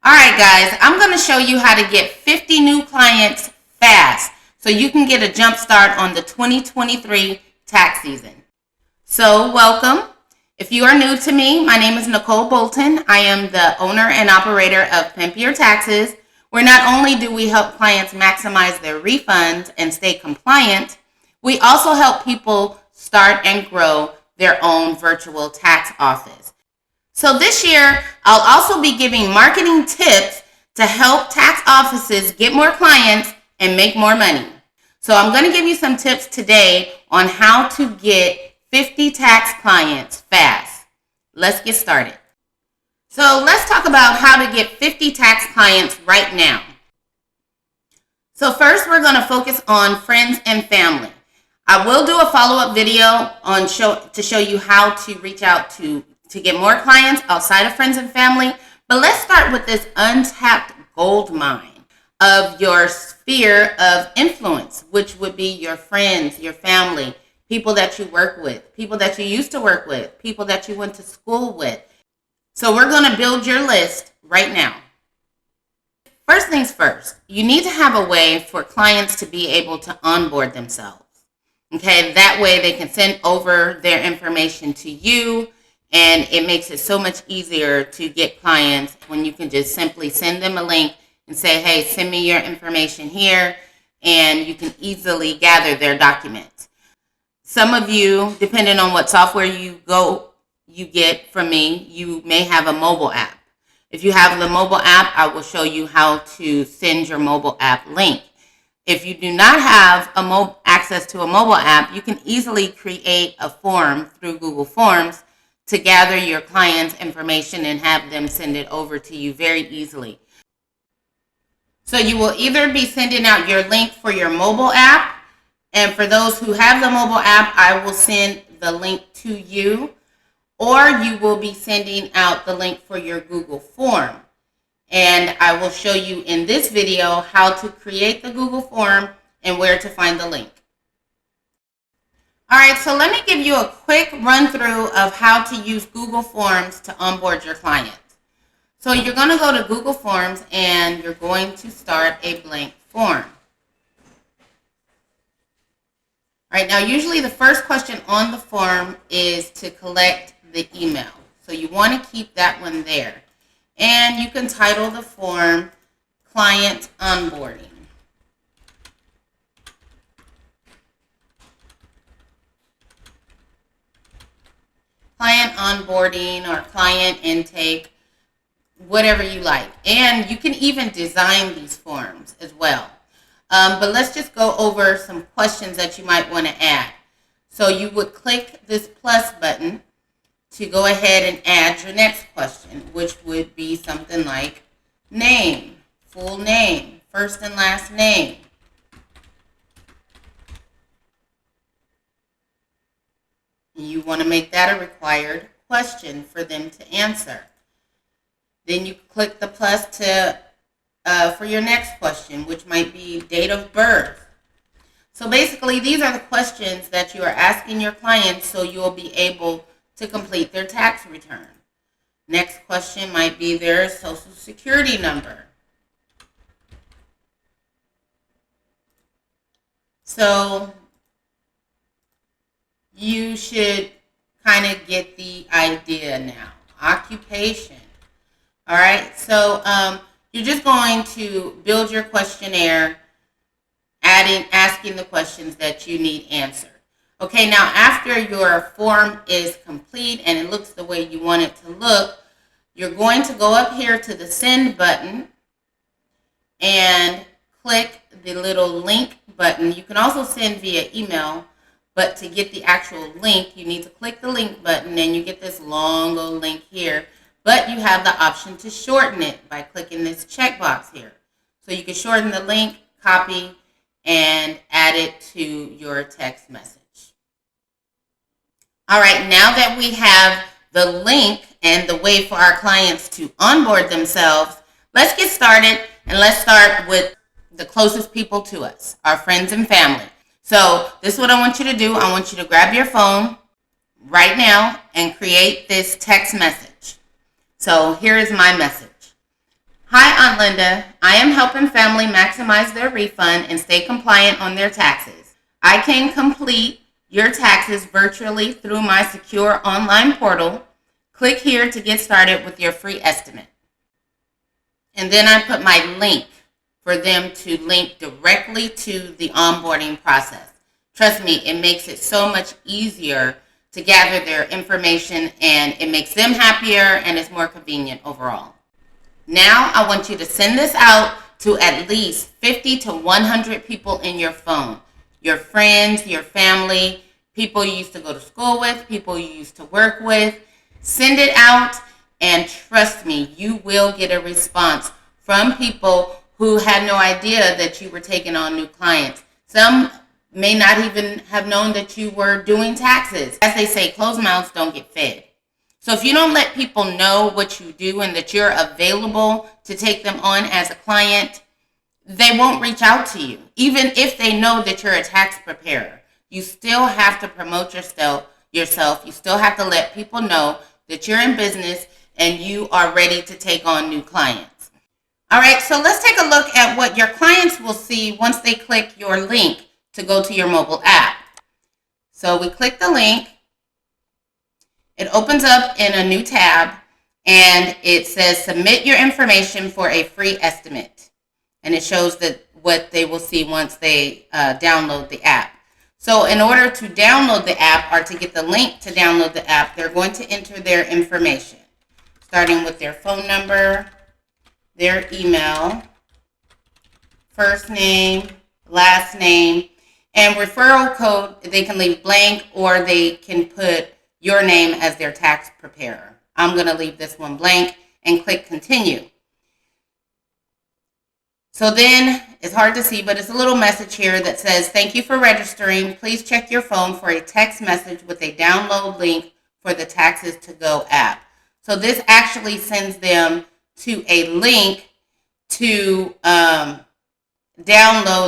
All right, guys, I'm going to show you how to get 50 new clients fast so you can get a jump start on the 2023 tax season. So, welcome. If you are new to me, my name is Nicole Bolton. I am the owner and operator of Pimp Your Taxes, where not only do we help clients maximize their refunds and stay compliant, we also help people start and grow their own virtual tax office. So this year, I'll also be giving marketing tips to help tax offices get more clients and make more money. So I'm going to give you some tips today on how to get 50 tax clients fast. Let's get started. So let's talk about how to get 50 tax clients right now. So first, we're going to focus on friends and family. I will do a follow-up video on to show you how to reach out to get more clients outside of friends and family. But let's start with this untapped gold mine of your sphere of influence, which would be your friends, your family, people that you work with, people that you used to work with, people that you went to school with. So we're going to build your list right now. First things first, you need to have a way for clients to be able to onboard themselves. Okay, that way they can send over their information to you, and it makes it so much easier to get clients when you can just simply send them a link and say, hey, send me your information here, and you can easily gather their documents. Some of you, depending on what software you get from me, you may have a mobile app. If you have the mobile app, I will show you how to send your mobile app link. If you do not have access to a mobile app, you can easily create a form through Google Forms to gather your client's information and have them send it over to you very easily. So you will either be sending out your link for your mobile app, and for those who have the mobile app, I will send the link to you, or you will be sending out the link for your Google form. And I will show you in this video how to create the Google form and where to find the link. All right, so let me give you a quick run through of how to use Google Forms to onboard your clients. So you're going to go to Google Forms and you're going to start a blank form. All right, now usually the first question on the form is to collect the email. So you want to keep that one there. And you can title the form Client Onboarding. Client onboarding or client intake, whatever you like. And you can even design these forms as well. But let's just go over some questions that you might want to add. So you would click this plus button to go ahead and add your next question, which would be something like name, full name, first and last name. You want to make that a required question for them to answer. Then you click the plus for your next question, which might be date of birth. So basically, these are the questions that you are asking your clients so you'll be able to complete their tax return. Next question might be their social security number. So you should kind of get the idea now. Occupation. All right, so you're just going to build your questionnaire, asking the questions that you need answered. Okay, now after your form is complete and it looks the way you want it to look, you're going to go up here to the send button and click the little link button. You can also send via email, but to get the actual link, you need to click the link button and you get this long old link here. But you have the option to shorten it by clicking this checkbox here. So you can shorten the link, copy, and add it to your text message. All right, now that we have the link and the way for our clients to onboard themselves, let's get started, and let's start with the closest people to us, our friends and family. So this is what I want you to do. I want you to grab your phone right now and create this text message. So here is my message. Hi, Aunt Linda. I am helping family maximize their refund and stay compliant on their taxes. I can complete your taxes virtually through my secure online portal. Click here to get started with your free estimate. And then I put my link for them to link directly to the onboarding process. Trust me, it makes it so much easier to gather their information, and it makes them happier and it's more convenient overall. Now I want you to send this out to at least 50 to 100 people in your phone. Your friends, your family, people you used to go to school with, people you used to work with. Send it out, and trust me, you will get a response from people who had no idea that you were taking on new clients. Some may not even have known that you were doing taxes. As they say, closed mouths don't get fed. So if you don't let people know what you do and that you're available to take them on as a client, they won't reach out to you. Even if they know that you're a tax preparer, you still have to promote yourself. You still have to let people know that you're in business and you are ready to take on new clients. All right, so let's take a look at what your clients will see once they click your link to go to your mobile app. So we click the link. It opens up in a new tab, and it says submit your information for a free estimate. And it shows that what they will see once they download the app. So in order to download the app or to get the link to download the app, they're going to enter their information, starting with their phone number, their email, first name, last name, and referral code. They can leave blank, or they can put your name as their tax preparer. I'm going to leave this one blank and click continue. So then it's hard to see, but it's a little message here that says, thank you for registering. Please check your phone for a text message with a download link for the Taxes to Go app. So this actually sends them to a link to download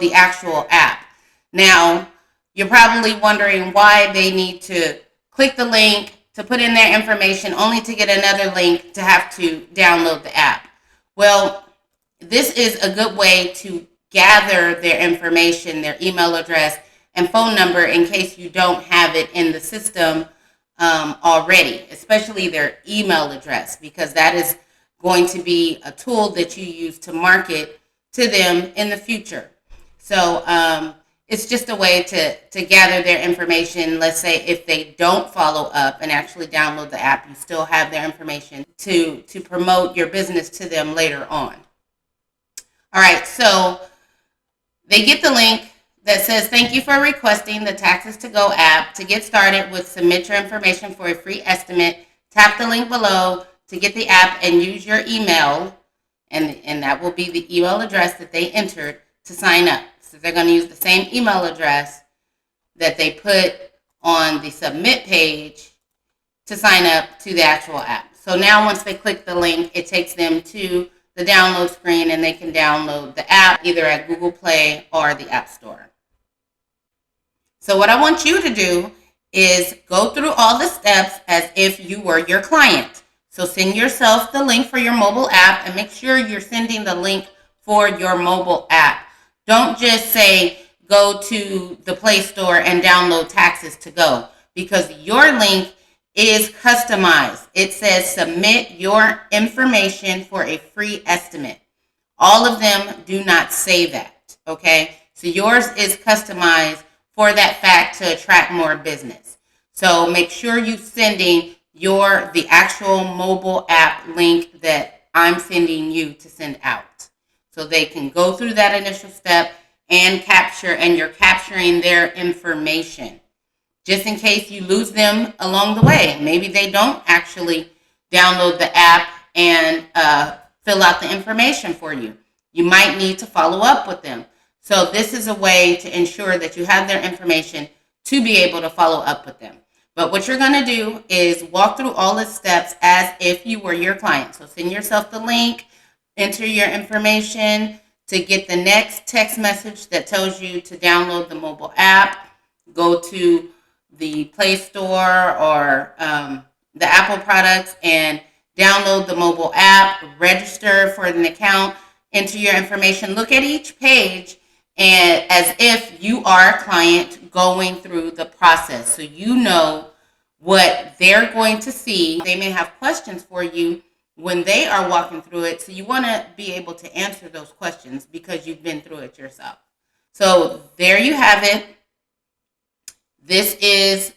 the actual app. Now, you're probably wondering why they need to click the link to put in their information only to get another link to have to download the app. Well, this is a good way to gather their information, their email address and phone number, in case you don't have it in the system already, especially their email address, because that is going to be a tool that you use to market to them in the future. So it's just a way to gather their information. Let's say if they don't follow up and actually download the app, you still have their information to promote your business to them later on. All right, so they get the link that says, thank you for requesting the Taxes to Go app. To get started with submit your information for a free estimate, tap the link below to get the app and use your email, and that will be the email address that they entered to sign up. So they're going to use the same email address that they put on the submit page to sign up to the actual app. So now once they click the link, it takes them to the download screen, and they can download the app either at Google Play or the App Store. So what I want you to do is go through all the steps as if you were your client. So send yourself the link for your mobile app, and make sure you're sending the link for your mobile app. Don't just say go to the Play Store and download Taxes to Go, because your link is customized. It says submit your information for a free estimate. All of them do not say that, okay? So yours is customized for that fact to attract more business. So make sure you're sending the actual mobile app link that I'm sending you to send out, so they can go through that initial step and you're capturing their information. Just in case you lose them along the way. Maybe they don't actually download the app and fill out the information for you. You might need to follow up with them. So this is a way to ensure that you have their information to be able to follow up with them. But what you're going to do is walk through all the steps as if you were your client. So send yourself the link, enter your information to get the next text message that tells you to download the mobile app. Go to the Play Store or the Apple products and download the mobile app, register for an account, enter your information, look at each page and as if you are a client going through the process. So you know what they're going to see. They may have questions for you when they are walking through it. So you want to be able to answer those questions because you've been through it yourself. So there you have it. This is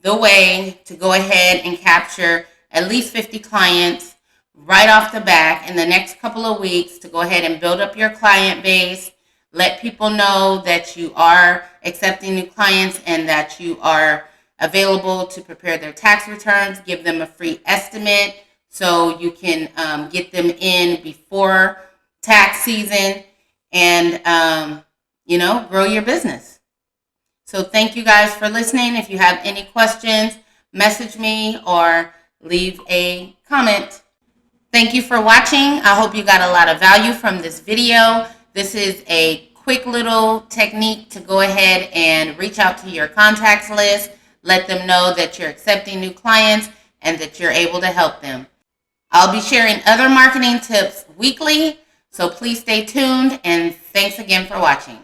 the way to go ahead and capture at least 50 clients right off the bat in the next couple of weeks to go ahead and build up your client base. Let people know that you are accepting new clients and that you are available to prepare their tax returns. Give them a free estimate so you can get them in before tax season and, grow your business. So thank you guys for listening. If you have any questions, message me or leave a comment. Thank you for watching. I hope you got a lot of value from this video. This is a quick little technique to go ahead and reach out to your contacts list. Let them know that you're accepting new clients and that you're able to help them. I'll be sharing other marketing tips weekly, so please stay tuned and thanks again for watching.